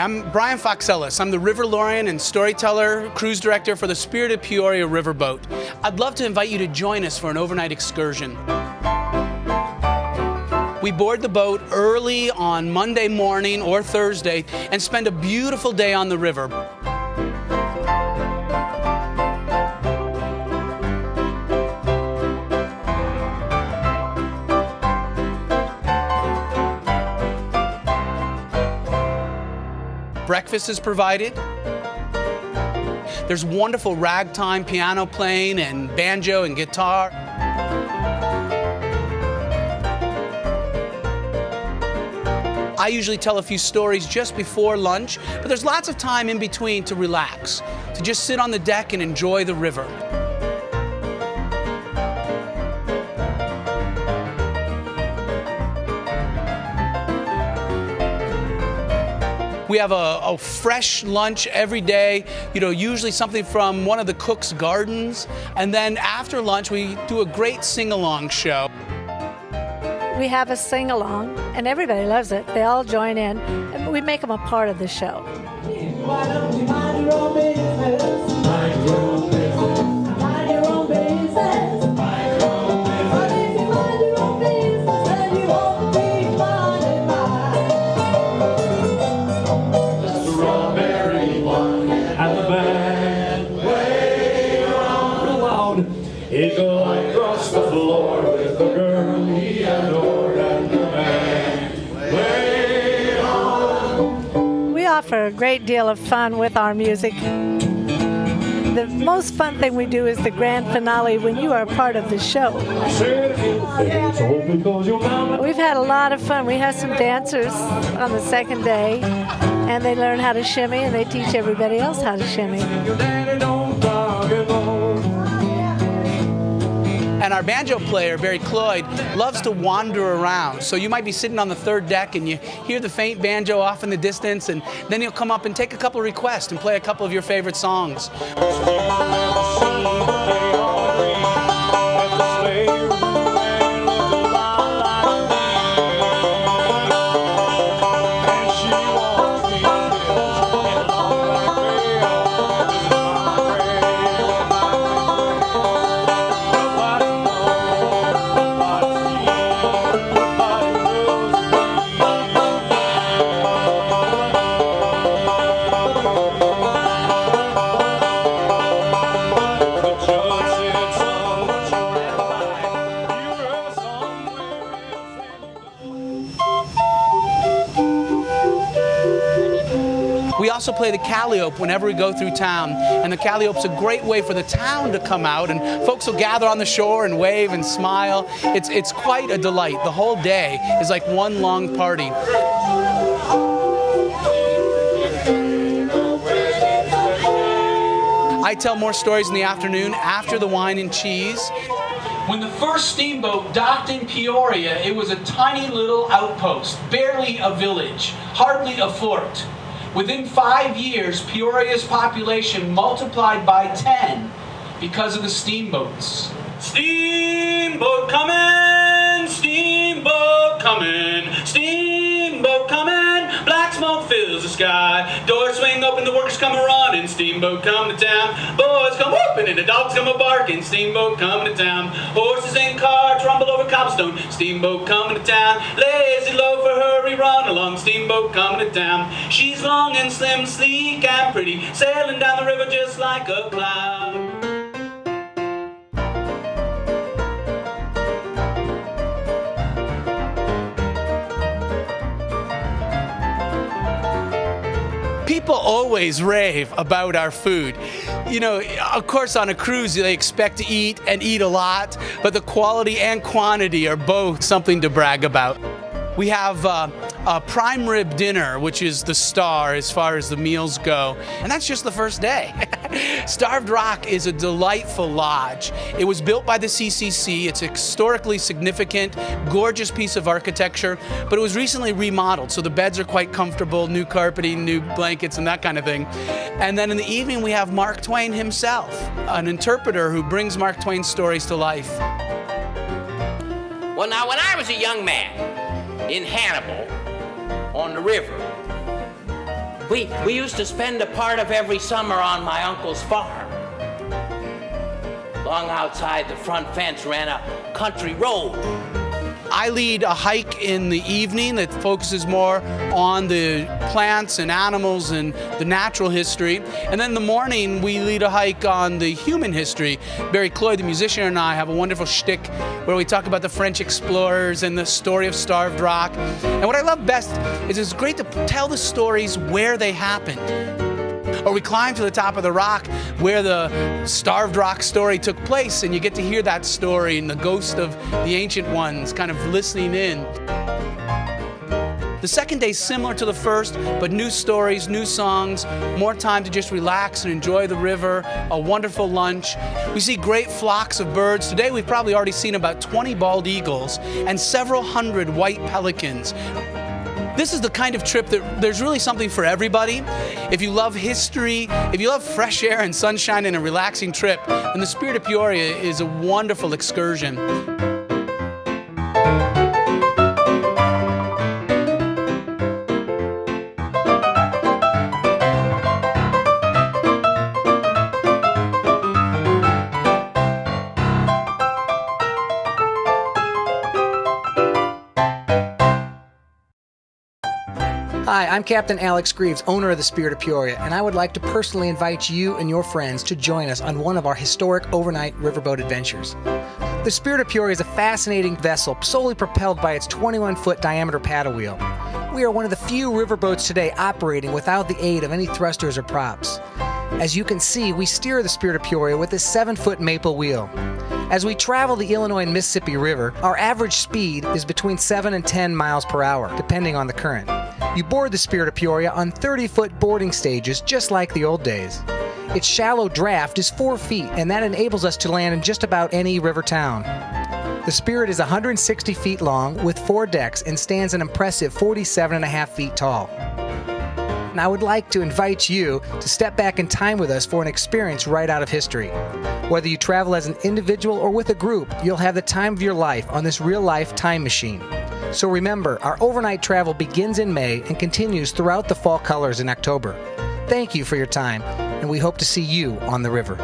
I'm Brian Foxellis. I'm the River Lorian and storyteller, cruise director for the Spirit of Peoria riverboat. I'd love to invite you to join us for an overnight excursion. We board the boat early on Monday morning or Thursday and spend a beautiful day on the river. Breakfast is provided. There's wonderful ragtime piano playing and banjo and guitar. I usually tell a few stories just before lunch, but there's lots of time in between to relax, to just sit on the deck and enjoy the river. We have a fresh lunch every day, usually something from one of the cook's gardens. And then after lunch, we do a great sing-along show. We have a sing-along, and everybody loves it. They all join in, and we make them a part of the show. Why don't you mind your own business? Mind your own business. Mind your own business. Mind your own business. But if you mind your own business, then you won't be minded mine. The strawberry one and the band way around. He goes across the floor with the girl he adored and the band way on. We offer a great deal of fun with our music. The most fun thing we do is the grand finale when you are a part of the show. We've had a lot of fun. We have some dancers on the second day, and they learn how to shimmy, and they teach everybody else how to shimmy. And our banjo player, Barry Cloyd, loves to wander around. So you might be sitting on the third deck and you hear the faint banjo off in the distance, and then he'll come up and take a couple of requests and play a couple of your favorite songs. We also play the calliope whenever we go through town, and the calliope's a great way for the town to come out, and folks will gather on the shore and wave and smile. It's quite a delight. The whole day is like one long party. I tell more stories in the afternoon after the wine and cheese. When the first steamboat docked in Peoria, it was a tiny little outpost, barely a village, hardly a fort. Within 5 years, Peoria's population multiplied by 10 because of the steamboats. Steamboat coming, steamboat coming, steamboat coming, black smoke fills the sky, doors swing open, the workers come a-running, steamboat come to town, boys come whooping and the dogs come a-barking, steamboat coming to town, horses and carts rumble over cobblestone, steamboat coming to town, lazy loafer hurry run along, steamboat coming to town, she's long and slim, sleek and pretty, sailing down the river just like a cloud. People always rave about our food. Of course on a cruise they expect to eat and eat a lot, but the quality and quantity are both something to brag about. We have a prime rib dinner, which is the star as far as the meals go, and that's just the first day. Starved Rock is a delightful lodge. It was built by the CCC. It's a historically significant, gorgeous piece of architecture, but it was recently remodeled, so the beds are quite comfortable, new carpeting, new blankets, and that kind of thing. And then in the evening, we have Mark Twain himself, an interpreter who brings Mark Twain's stories to life. Well, now, when I was a young man in Hannibal on the river, We used to spend a part of every summer on my uncle's farm. Long outside the front fence ran a country road. I lead a hike in the evening that focuses more on the plants and animals and the natural history. And then in the morning, we lead a hike on the human history. Barry Cloyd, the musician, and I have a wonderful shtick where we talk about the French explorers and the story of Starved Rock. And what I love best is it's great to tell the stories where they happened. Or we climb to the top of the rock where the Starved Rock story took place, and you get to hear that story and the ghost of the ancient ones kind of listening in. The second day is similar to the first, but new stories, new songs, more time to just relax and enjoy the river, a wonderful lunch. We see great flocks of birds. Today we've probably already seen about 20 bald eagles and several hundred white pelicans. This is the kind of trip that there's really something for everybody. If you love history, if you love fresh air and sunshine and a relaxing trip, then the Spirit of Peoria is a wonderful excursion. Hi, I'm Captain Alex Greaves, owner of the Spirit of Peoria, and I would like to personally invite you and your friends to join us on one of our historic overnight riverboat adventures. The Spirit of Peoria is a fascinating vessel solely propelled by its 21-foot diameter paddle wheel. We are one of the few riverboats today operating without the aid of any thrusters or props. As you can see, we steer the Spirit of Peoria with this 7-foot maple wheel. As we travel the Illinois and Mississippi River, our average speed is between 7 and 10 miles per hour, depending on the current. You board the Spirit of Peoria on 30-foot boarding stages, just like the old days. Its shallow draft is 4 feet, and that enables us to land in just about any river town. The Spirit is 160 feet long with 4 decks and stands an impressive 47.5 feet tall. And I would like to invite you to step back in time with us for an experience right out of history. Whether you travel as an individual or with a group, you'll have the time of your life on this real-life time machine. So remember, our overnight travel begins in May and continues throughout the fall colors in October. Thank you for your time, and we hope to see you on the river.